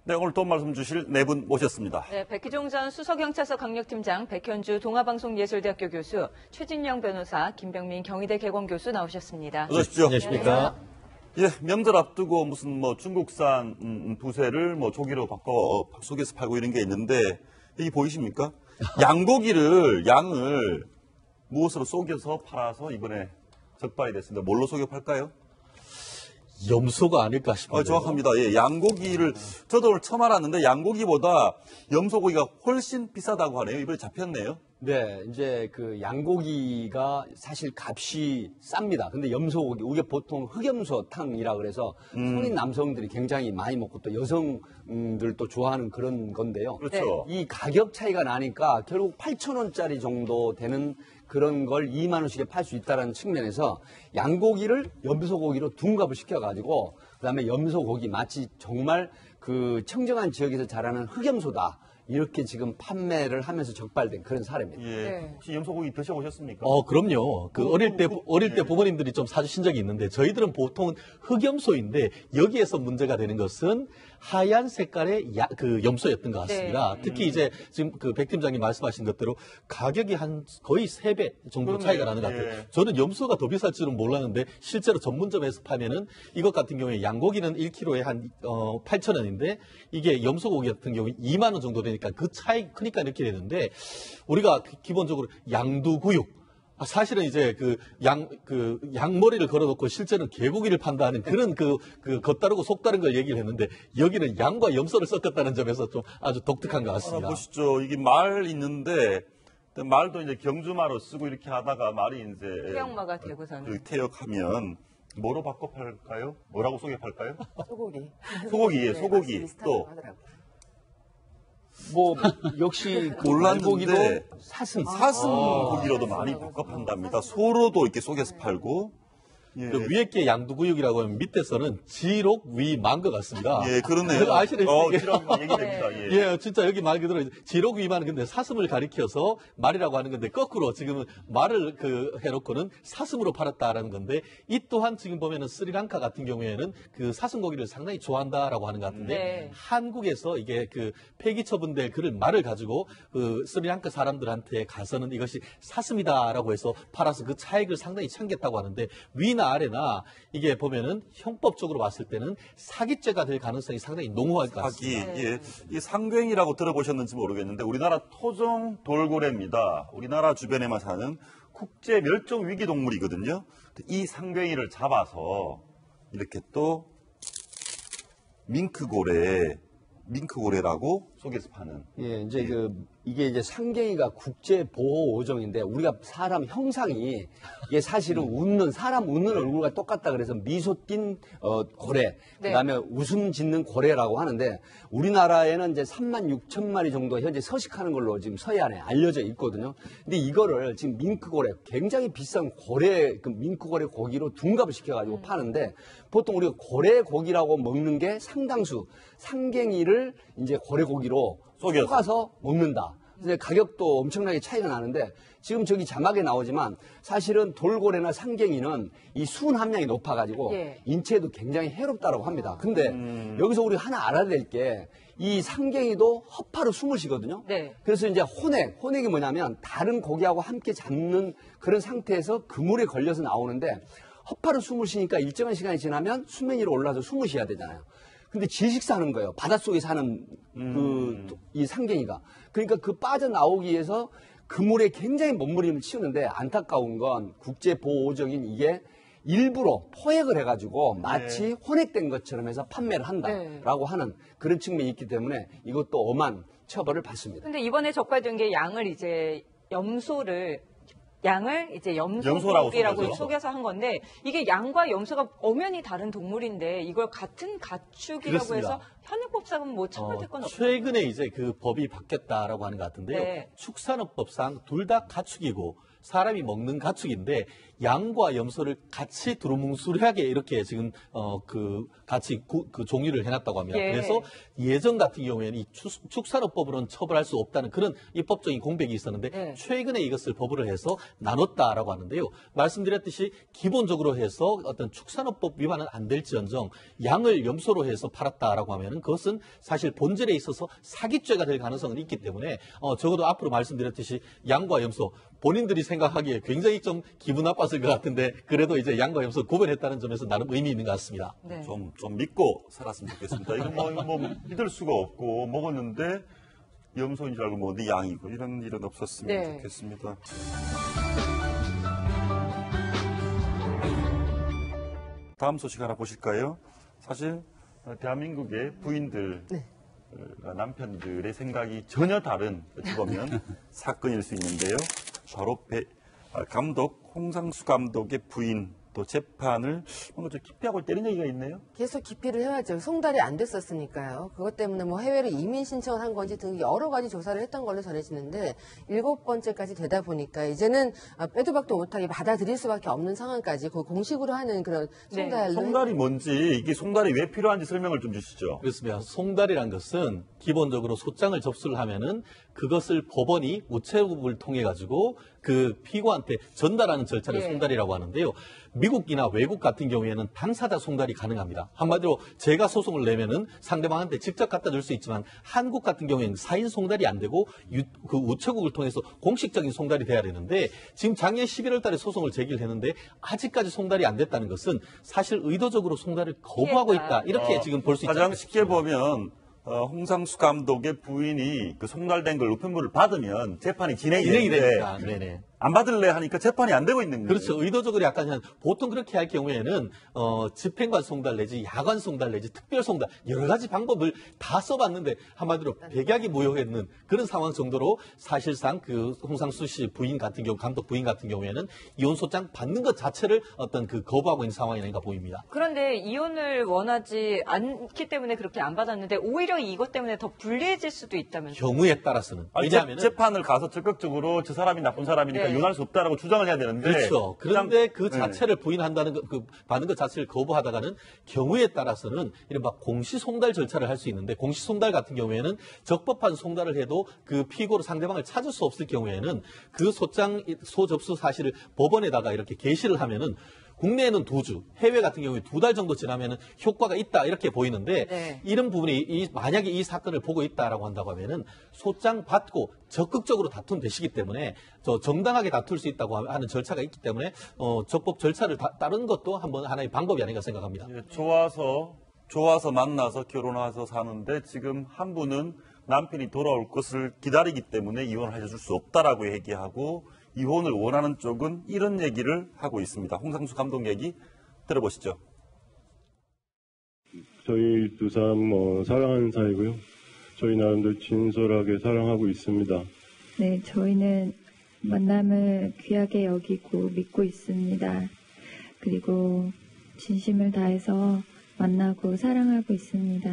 네, 오늘 도움 말씀 주실 네 분 모셨습니다. 네, 백희종 전 수서경찰서 강력팀장, 백현주 동아방송예술대학교 교수, 최진영 변호사, 김병민 경희대 개공교수 나오셨습니다. 어서 오십시오. 안녕하십니까. 예, 명절 앞두고 무슨 중국산 부새를 조기로 바꿔 속에서 팔고 이런 게 있는데 이게 보이십니까? 양을 무엇으로 속여서 팔아서 이번에 적발이 됐습니다. 뭘로 속여 팔까요? 염소가 아닐까 싶어요. 정확합니다. 예, 양고기를 저도 오늘 처음 알았는데 양고기보다 염소고기가 훨씬 비싸다고 하네요. 이번에 잡혔네요. 네, 이제 그 양고기가 사실 값이 쌉니다. 근데 염소고기, 이게 보통 흑염소탕이라 그래서 성인 남성들이 굉장히 많이 먹고 또 여성들도 좋아하는 그런 건데요. 그렇죠. 이 가격 차이가 나니까 결국 8,000원짜리 정도 되는 그런 걸 2만 원씩에 팔 수 있다는 측면에서 양고기를 염소고기로 둔갑을 시켜가지고 그다음에 염소고기 마치 정말 그 청정한 지역에서 자라는 흑염소다. 이렇게 지금 판매를 하면서 적발된 그런 사례입니다. 예. 네. 혹시 염소고기 드셔보셨습니까? 그럼요. 어릴 때 부모님들이 좀 사주신 적이 있는데 저희들은 보통 흑염소인데 여기에서 문제가 되는 것은 하얀 색깔의 그 염소였던 것 같습니다. 네. 특히 이제 지금 그 백 팀장님 말씀하신 것대로 가격이 한 거의 3배 정도 차이가 나는 것 같아요. 예. 저는 염소가 더 비쌀 줄은 몰랐는데 실제로 전문점에서 파면은 이것 같은 경우에 양고기는 1kg에 한 8,000원인데 이게 염소고기 같은 경우에 2만 원 정도 되니까 그 차이 크니까 이렇게 되는데 우리가 기본적으로 양두구육 사실은 이제 양머리를 걸어놓고 실제는 개고기를 판다는 그런 겉다르고 속다른 걸 얘기를 했는데 여기는 양과 염소를 섞었다는 점에서 좀 아주 독특한 것 같습니다. 보시죠. 이게 말 있는데 말도 이제 경주마로 쓰고 이렇게 하다가 말이 이제 태역마가 되고서는 태역하면 뭐로 바꿔 팔까요? 뭐라고 속여 팔까요? 소고기. 소고기, 네, 소고기. 맛이 또 비슷하다고 하더라고요. 역시 몰랐는데 고기도 사슴. 사슴 고기로도 많이 바꿔 판답니다. 소로도 이렇게 속여서 팔고. 예. 그 위에 게 양두구육이라고 하면 밑에서는 지록 위만 것 같습니다. 예, 그렇네요. 아시는 지록 얘기됩니다. 예. 예, 진짜 여기 말 그대로 지록 위만은 근데 사슴을 가리켜서 말이라고 하는 건데 거꾸로 지금은 말을 해놓고는 사슴으로 팔았다라는 건데 이 또한 지금 보면은 스리랑카 같은 경우에는 그 사슴 고기를 상당히 좋아한다라고 하는 것 같은데 네. 한국에서 이게 그 폐기 처분될 그런 말을 가지고 그 스리랑카 사람들한테 가서는 이것이 사슴이다라고 해서 팔아서 그 차익을 상당히 챙겼다고 하는데 위나 아래나 이게 보면은 형법적으로 봤을 때는 사기죄가 될 가능성이 상당히 농후할 것 같습니다. 예. 이 상괭이라고 들어보셨는지 모르겠는데 우리나라 토종 돌고래입니다. 우리나라 주변에만 사는 국제 멸종 위기 동물이거든요. 이 상괭이를 잡아서 이렇게 또 밍크고래라고 속에서 파는. 예, 이제 이게 이제 상갱이가 국제 보호 어종인데 우리가 사람 형상이 이게 사실은 사람 웃는 얼굴과 똑같다 그래서 미소 띈 고래, 네. 그다음에 웃음 짓는 고래라고 하는데 우리나라에는 이제 36,000마리 정도 현재 서식하는 걸로 지금 서해안에 알려져 있거든요. 근데 이거를 지금 밍크고래 굉장히 비싼 밍크고래 고기로 둔갑을 시켜가지고 파는데 보통 우리가 고래 고기라고 먹는 게 상당수 상갱이를 이제 고래 고기로 속아서 먹는다. 근데 가격도 엄청나게 차이가 나는데 지금 저기 자막에 나오지만 사실은 돌고래나 상갱이는 이 수은 함량이 높아가지고 예. 인체에도 굉장히 해롭다고 합니다. 근데 여기서 우리가 하나 알아야 될 게 이 상갱이도 허파로 숨을 쉬거든요. 네. 그래서 이제 혼액이 뭐냐면 다른 고기하고 함께 잡는 그런 상태에서 그물에 걸려서 나오는데 허파로 숨을 쉬니까 일정한 시간이 지나면 수면 위로 올라서 숨을 쉬어야 되잖아요. 근데 질식사하는 거예요. 바닷속에 사는 이 상갱이가. 그러니까 그 빠져나오기 위해서 그물에 굉장히 몸부림을 치우는데 안타까운 건 국제보호적인 이게 일부러 포획을 해가지고 마치 혼액된 것처럼 해서 판매를 한다라고 하는 그런 측면이 있기 때문에 이것도 엄한 처벌을 받습니다. 근데 이번에 적발된 게 양을 이제 염소라고 염소고기라고 속여서 한 건데 이게 양과 염소가 엄연히 다른 동물인데 이걸 같은 가축이라고 그렇습니다. 해서 현행법상은 뭐 처벌될 건 없어요. 최근에 이제 그 법이 바뀌었다라고 하는 것 같은데요. 네. 축산업법상 둘 다 가축이고 사람이 먹는 가축인데 양과 염소를 같이 두루뭉술하게 이렇게 지금 같이 종류를 해놨다고 합니다. 예. 그래서 예전 같은 경우에는 이 축산업법으로는 처벌할 수 없다는 그런 입법적인 공백이 있었는데 예. 최근에 이것을 법으로 해서 나눴다라고 하는데요. 말씀드렸듯이 기본적으로 해서 어떤 축산업법 위반은 안 될지언정 양을 염소로 해서 팔았다라고 하면은 그것은 사실 본질에 있어서 사기죄가 될 가능성은 있기 때문에 적어도 앞으로 말씀드렸듯이 양과 염소 본인들이 생각하기에 굉장히 좀 기분 나빴을 것 같은데 그래도 이제 양과 염소 구분했다는 점에서 나름 의미 있는 것 같습니다. 네. 좀 믿고 살았으면 좋겠습니다. 이거 뭐 믿을 수가 없고 먹었는데 염소인 줄 알고 먹었는데 양이고 이런 일은 없었으면 네. 좋겠습니다. 다음 소식 하나 보실까요? 사실 대한민국의 부인들 남편들의 생각이 전혀 다른 어찌 보면 사건일 수 있는데요. 바로 감독 홍상수 감독의 부인 또 재판을 뭔가 좀 기피하고 있다 이런 얘기가 있네요. 계속 기피를 해야죠. 송달이 안 됐었으니까요. 그것 때문에 뭐 해외로 이민 신청을 한 건지 등 여러 가지 조사를 했던 걸로 전해지는데 7번째까지 되다 보니까 이제는 빼도 박도 못하게 받아들일 수밖에 없는 상황까지 그 공식으로 하는 그런 송달로 송달이 뭔지 이게 송달이 왜 필요한지 설명을 좀 주시죠. 그렇습니다. 송달이란 것은 기본적으로 소장을 접수를 하면은 그것을 법원이 우체국을 통해 가지고 그 피고한테 전달하는 절차를 예. 송달이라고 하는데요. 미국이나 외국 같은 경우에는 당사자 송달이 가능합니다. 한마디로 제가 소송을 내면은 상대방한테 직접 갖다 줄 수 있지만 한국 같은 경우에는 사인 송달이 안 되고 그 우체국을 통해서 공식적인 송달이 돼야 되는데 지금 작년 11월 달에 소송을 제기를 했는데 아직까지 송달이 안 됐다는 것은 사실 의도적으로 송달을 거부하고 있다. 이렇게 지금 볼 수 있죠. 가장 쉽게 보면 홍상수 감독의 부인이 그 송달된 걸 우편물을 받으면 재판이 진행이 되는데 됩니다. 네네. 안 받을래 하니까 재판이 안 되고 있는 거예요. 그렇죠. 의도적으로 약간 보통 그렇게 할 경우에는 집행관 송달 내지 야관 송달 내지 특별 송달 여러 가지 방법을 다 써봤는데 한마디로 백약이 무효했는 그런 상황 정도로 사실상 그 홍상수 씨 부인 같은 경우 감독 부인 같은 경우에는 이혼 소장 받는 것 자체를 어떤 그 거부하고 있는 상황이 아닌가 보입니다. 그런데 이혼을 원하지 않기 때문에 그렇게 안 받았는데 오히려 이것 때문에 더 불리해질 수도 있다면서요. 경우에 따라서는 아니, 왜냐하면 재판을 가서 적극적으로 저 사람이 나쁜 사람이니까 네. 이혼할 수 없다라고 주장을 해야 되는데 그렇죠. 그런데 그 그냥, 자체를 부인한다는 받는 것 자체를 거부하다가는 경우에 따라서는 이른바 공시 송달 절차를 할 수 있는데 공시 송달 같은 경우에는 적법한 송달을 해도 그 피고로 상대방을 찾을 수 없을 경우에는 그 소접수 사실을 법원에다가 이렇게 게시를 하면은 국내에는 2주, 해외 같은 경우에 2달 정도 지나면은 효과가 있다 이렇게 보이는데 네. 이런 부분이 만약에 이 사건을 보고 있다라고 한다고 하면은 소장 받고 적극적으로 다툰되시기 때문에 정당하게 다툴 수 있다고 하는 절차가 있기 때문에 적법 절차를 따르는 것도 한번 하나의 방법이 아닌가 생각합니다. 예, 좋아서 만나서 결혼해서 사는데 지금 한 분은 남편이 돌아올 것을 기다리기 때문에 이혼을 해줄 수 없다라고 얘기하고 이혼을 원하는 쪽은 이런 얘기를 하고 있습니다. 홍상수 감독 얘기 들어보시죠. 저희 두 사람 사랑하는 사이고요. 저희 나름대로 진솔하게 사랑하고 있습니다. 네, 저희는 만남을 귀하게 여기고 믿고 있습니다. 그리고 진심을 다해서 만나고 사랑하고 있습니다.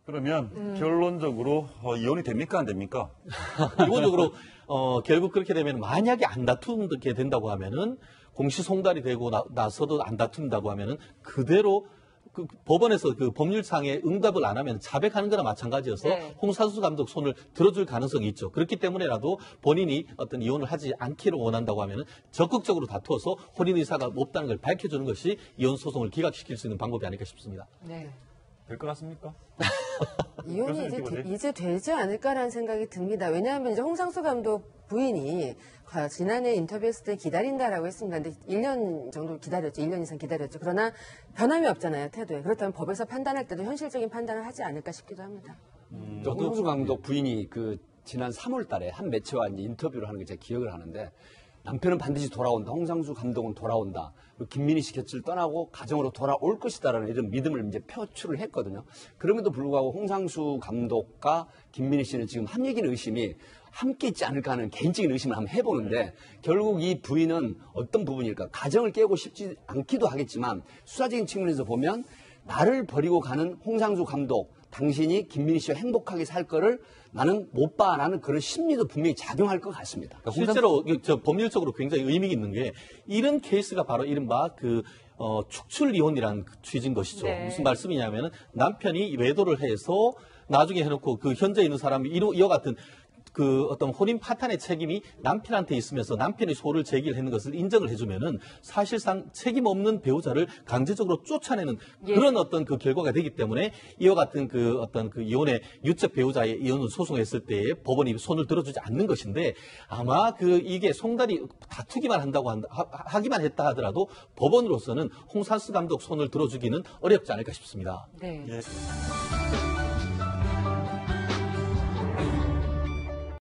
그러면 결론적으로 이혼이 됩니까 안 됩니까? 기본적으로 결국 그렇게 되면 만약에 안 다투게 된다고 하면은 공시송달이 되고 나서도 안 다툰다고 하면은 그대로 그 법원에서 그 법률상에 응답을 안 하면 자백하는 거나 마찬가지여서 네. 홍상수 감독 손을 들어줄 가능성이 있죠. 그렇기 때문에라도 본인이 어떤 이혼을 하지 않기를 원한다고 하면은 적극적으로 다투어서 혼인 의사가 없다는 걸 밝혀주는 것이 이혼 소송을 기각시킬 수 있는 방법이 아닐까 싶습니다. 네. 될 것 같습니까? 이혼이 이제 되지 않을까라는 생각이 듭니다. 왜냐하면 이제 홍상수 감독 부인이 지난해 인터뷰했을 때 기다린다라고 했습니다. 근데 1년 정도 기다렸죠. 1년 이상 기다렸죠. 그러나 변함이 없잖아요, 태도에. 그렇다면 법에서 판단할 때도 현실적인 판단을 하지 않을까 싶기도 합니다. 홍상수 감독 부인이 그 지난 3월 달에 한 매체와 이제 인터뷰를 하는 게 제가 기억을 하는데 남편은 반드시 돌아온다. 홍상수 감독은 돌아온다. 그리고 김민희 씨 곁을 떠나고 가정으로 돌아올 것이다라는 이런 믿음을 이제 표출을 했거든요. 그럼에도 불구하고 홍상수 감독과 김민희 씨는 지금 합리적인 의심이 함께 있지 않을까 하는 개인적인 의심을 한번 해보는데 결국 이 부인은 어떤 부분일까? 가정을 깨고 싶지 않기도 하겠지만 수사적인 측면에서 보면 나를 버리고 가는 홍상수 감독 당신이 김민희 씨와 행복하게 살 거를 나는 못 봐라는 그런 심리도 분명히 작용할 것 같습니다. 그러니까 실제로 법률적으로 굉장히 의미가 있는 게 이런 케이스가 바로 이른바 축출 이혼이라는 취지인 것이죠. 네. 무슨 말씀이냐면은 남편이 외도를 해서 나중에 해놓고 그 현재 있는 사람이 이와 같은 그 어떤 혼인 파탄의 책임이 남편한테 있으면서 남편이 소를 제기하는 것을 인정을 해주면은 사실상 책임 없는 배우자를 강제적으로 쫓아내는 예. 그런 어떤 그 결과가 되기 때문에 이와 같은 그 어떤 그 이혼의 유책 배우자의 이혼을 소송했을 때에 법원이 손을 들어주지 않는 것인데 아마 이게 송달이 다투기만 한다고 하기만 했다 하더라도 법원으로서는 홍상수 감독 손을 들어주기는 어렵지 않을까 싶습니다. 네. 예.